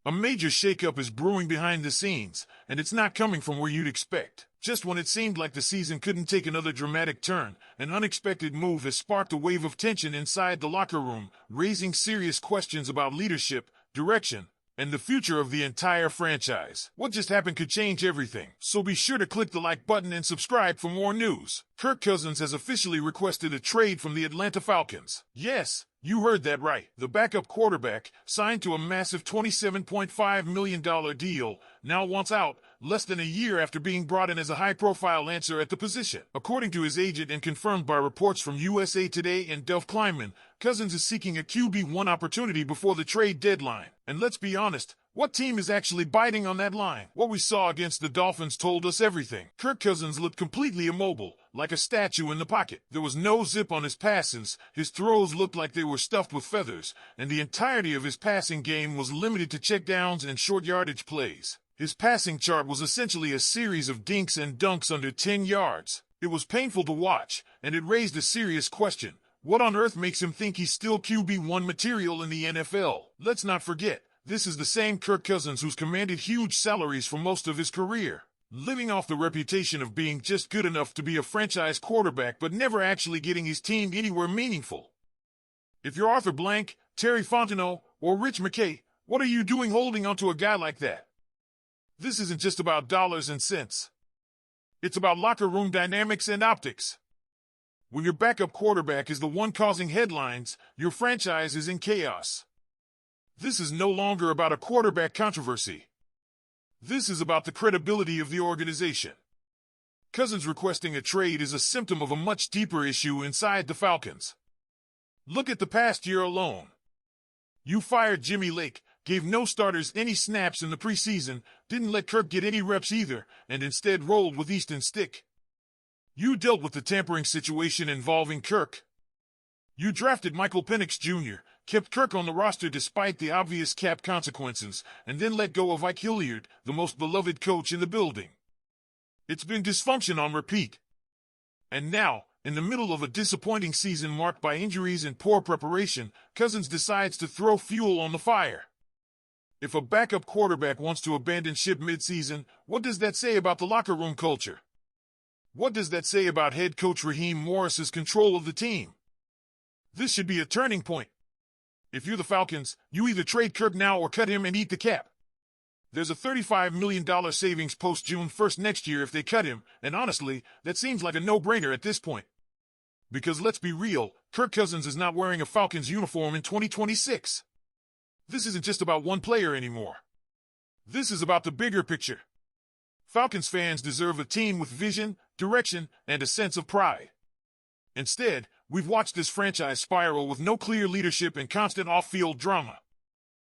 A major shakeup is brewing behind the scenes, and it's not coming from where you'd expect. Just when it seemed like the season couldn't take another dramatic turn, an unexpected move has sparked a wave of tension inside the locker room, raising serious questions about leadership, direction, and the future of the entire franchise. What just happened could change everything, so be sure to click the like button and subscribe for more news. Kirk Cousins has officially requested a trade from the Atlanta Falcons. Yes, you heard that right. The backup quarterback, signed to a massive $27.5 million deal, now wants out, less than a year after being brought in as a high-profile answer at the position. According to his agent and confirmed by reports from USA Today and Duff Kleinman, Cousins is seeking a QB1 opportunity before the trade deadline. And let's be honest, what team is actually biting on that line? What we saw against the Dolphins told us everything. Kirk Cousins looked completely immobile, like a statue in the pocket. There was no zip on his passes, his throws looked like they were stuffed with feathers, and the entirety of his passing game was limited to checkdowns and short yardage plays. His passing chart was essentially a series of dinks and dunks under 10 yards. It was painful to watch, and it raised a serious question. What on earth makes him think he's still QB1 material in the NFL? Let's not forget, this is the same Kirk Cousins who's commanded huge salaries for most of his career, living off the reputation of being just good enough to be a franchise quarterback but never actually getting his team anywhere meaningful. If you're Arthur Blank, Terry Fontenot, or Rich McKay, what are you doing holding onto a guy like that? This isn't just about dollars and cents. It's about locker room dynamics and optics. When your backup quarterback is the one causing headlines, your franchise is in chaos. This is no longer about a quarterback controversy. This is about the credibility of the organization. Cousins requesting a trade is a symptom of a much deeper issue inside the Falcons. Look at the past year alone. You fired Jimmy Lake, gave no starters any snaps in the preseason, didn't let Kirk get any reps either, and instead rolled with Easton Stick. You dealt with the tampering situation involving Kirk. You drafted Michael Penix Jr., kept Kirk on the roster despite the obvious cap consequences, and then let go of Ike Hilliard, the most beloved coach in the building. It's been dysfunction on repeat. And now, in the middle of a disappointing season marked by injuries and poor preparation, Cousins decides to throw fuel on the fire. If a backup quarterback wants to abandon ship mid-season, what does that say about the locker room culture? What does that say about head coach Raheem Morris's control of the team? This should be a turning point. If you're the Falcons, you either trade Kirk now or cut him and eat the cap. There's a $35 million savings post-June 1st next year if they cut him, and honestly, that seems like a no-brainer at this point. Because let's be real, Kirk Cousins is not wearing a Falcons uniform in 2026. This isn't just about one player anymore. This is about the bigger picture. Falcons fans deserve a team with vision, direction, and a sense of pride. Instead, we've watched this franchise spiral with no clear leadership and constant off-field drama.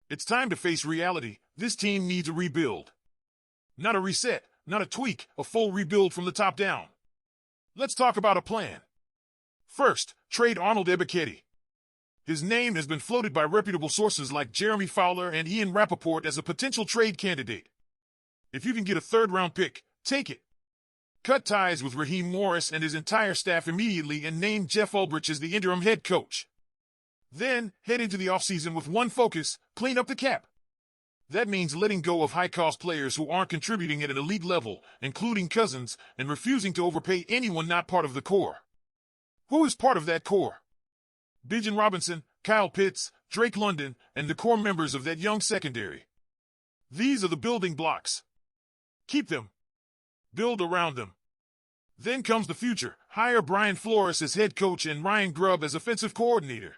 It's time to face reality. This team needs a rebuild. Not a reset, not a tweak, a full rebuild from the top down. Let's talk about a plan. First, trade Arnold Ebiketie. His name has been floated by reputable sources like Jeremy Fowler and Ian Rappaport as a potential trade candidate. If you can get a third-round pick, take it. Cut ties with Raheem Morris and his entire staff immediately and name Jeff Ulbrich as the interim head coach. Then, head into the offseason with one focus: clean up the cap. That means letting go of high-cost players who aren't contributing at an elite level, including Cousins, and refusing to overpay anyone not part of the core. Who is part of that core? Bijan Robinson, Kyle Pitts, Drake London, and the core members of that young secondary. These are the building blocks. Keep them. Build around them. Then comes the future. Hire Brian Flores as head coach and Ryan Grubb as offensive coordinator.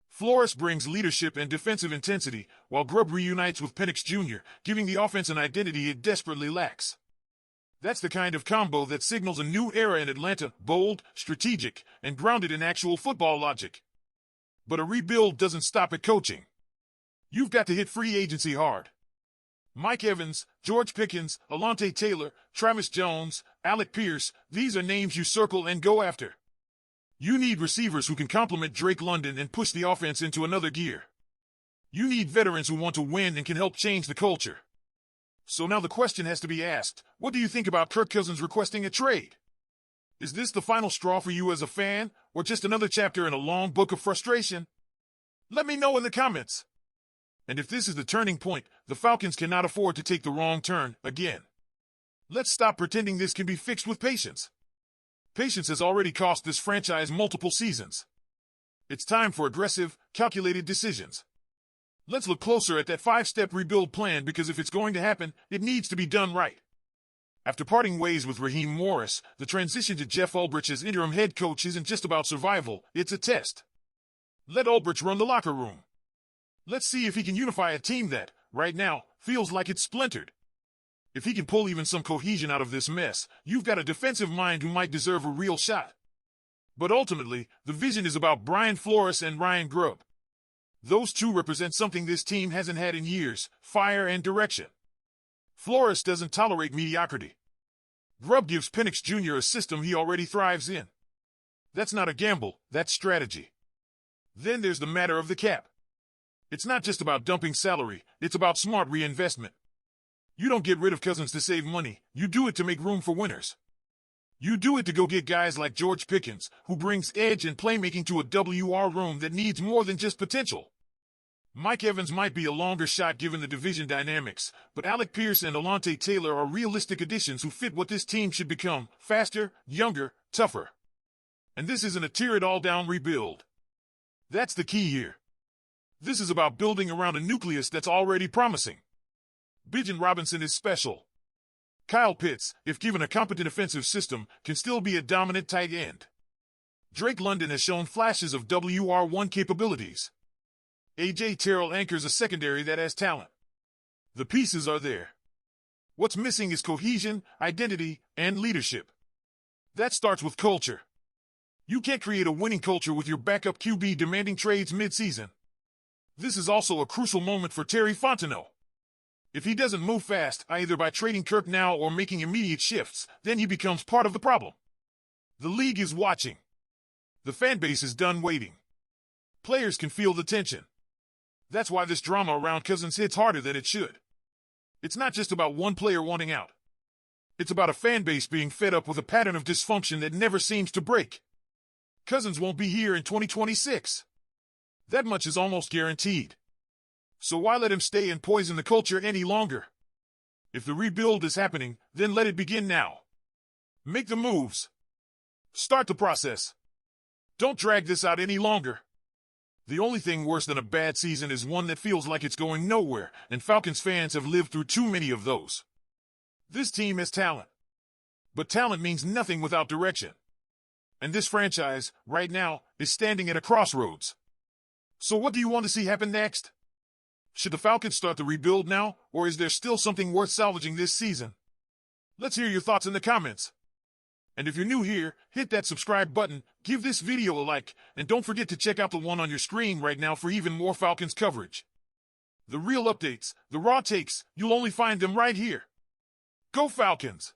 Flores brings leadership and defensive intensity, while Grubb reunites with Penix Jr., giving the offense an identity it desperately lacks. That's the kind of combo that signals a new era in Atlanta, bold, strategic, and grounded in actual football logic. But a rebuild doesn't stop at coaching. You've got to hit free agency hard. Mike Evans, George Pickens, Alontae Taylor, Travis Jones, Alec Pierce, these are names you circle and go after. You need receivers who can complement Drake London and push the offense into another gear. You need veterans who want to win and can help change the culture. So now the question has to be asked, what do you think about Kirk Cousins requesting a trade? Is this the final straw for you as a fan, or just another chapter in a long book of frustration? Let me know in the comments. And if this is the turning point, the Falcons cannot afford to take the wrong turn again. Let's stop pretending this can be fixed with patience. Patience has already cost this franchise multiple seasons. It's time for aggressive, calculated decisions. Let's look closer at that 5-step rebuild plan, because if it's going to happen, it needs to be done right. After parting ways with Raheem Morris, the transition to Jeff Ulbrich as interim head coach isn't just about survival, it's a test. Let Ulbrich run the locker room. Let's see if he can unify a team that, right now, feels like it's splintered. If he can pull even some cohesion out of this mess, you've got a defensive mind who might deserve a real shot. But ultimately, the vision is about Brian Flores and Ryan Grubb. Those two represent something this team hasn't had in years: fire and direction. Flores doesn't tolerate mediocrity. Grubb gives Penix Jr. a system he already thrives in. That's not a gamble, that's strategy. Then there's the matter of the cap. It's not just about dumping salary, it's about smart reinvestment. You don't get rid of Cousins to save money, you do it to make room for winners. You do it to go get guys like George Pickens, who brings edge and playmaking to a WR room that needs more than just potential. Mike Evans might be a longer shot given the division dynamics, but Alec Pierce and Alontae Taylor are realistic additions who fit what this team should become: faster, younger, tougher. And this isn't a tear-it-all-down rebuild. That's the key here. This is about building around a nucleus that's already promising. Bijan Robinson is special. Kyle Pitts, if given a competent offensive system, can still be a dominant tight end. Drake London has shown flashes of WR1 capabilities. A.J. Terrell anchors a secondary that has talent. The pieces are there. What's missing is cohesion, identity, and leadership. That starts with culture. You can't create a winning culture with your backup QB demanding trades mid-season. This is also a crucial moment for Terry Fontenot. If he doesn't move fast, either by trading Kirk now or making immediate shifts, then he becomes part of the problem. The league is watching. The fan base is done waiting. Players can feel the tension. That's why this drama around Cousins hits harder than it should. It's not just about one player wanting out. It's about a fan base being fed up with a pattern of dysfunction that never seems to break. Cousins won't be here in 2026. That much is almost guaranteed. So why let him stay and poison the culture any longer? If the rebuild is happening, then let it begin now. Make the moves. Start the process. Don't drag this out any longer. The only thing worse than a bad season is one that feels like it's going nowhere, and Falcons fans have lived through too many of those. This team has talent. But talent means nothing without direction. And this franchise, right now, is standing at a crossroads. So what do you want to see happen next? Should the Falcons start the rebuild now, or is there still something worth salvaging this season? Let's hear your thoughts in the comments. And if you're new here, hit that subscribe button, give this video a like, and don't forget to check out the one on your screen right now for even more Falcons coverage. The real updates, the raw takes, you'll only find them right here. Go Falcons!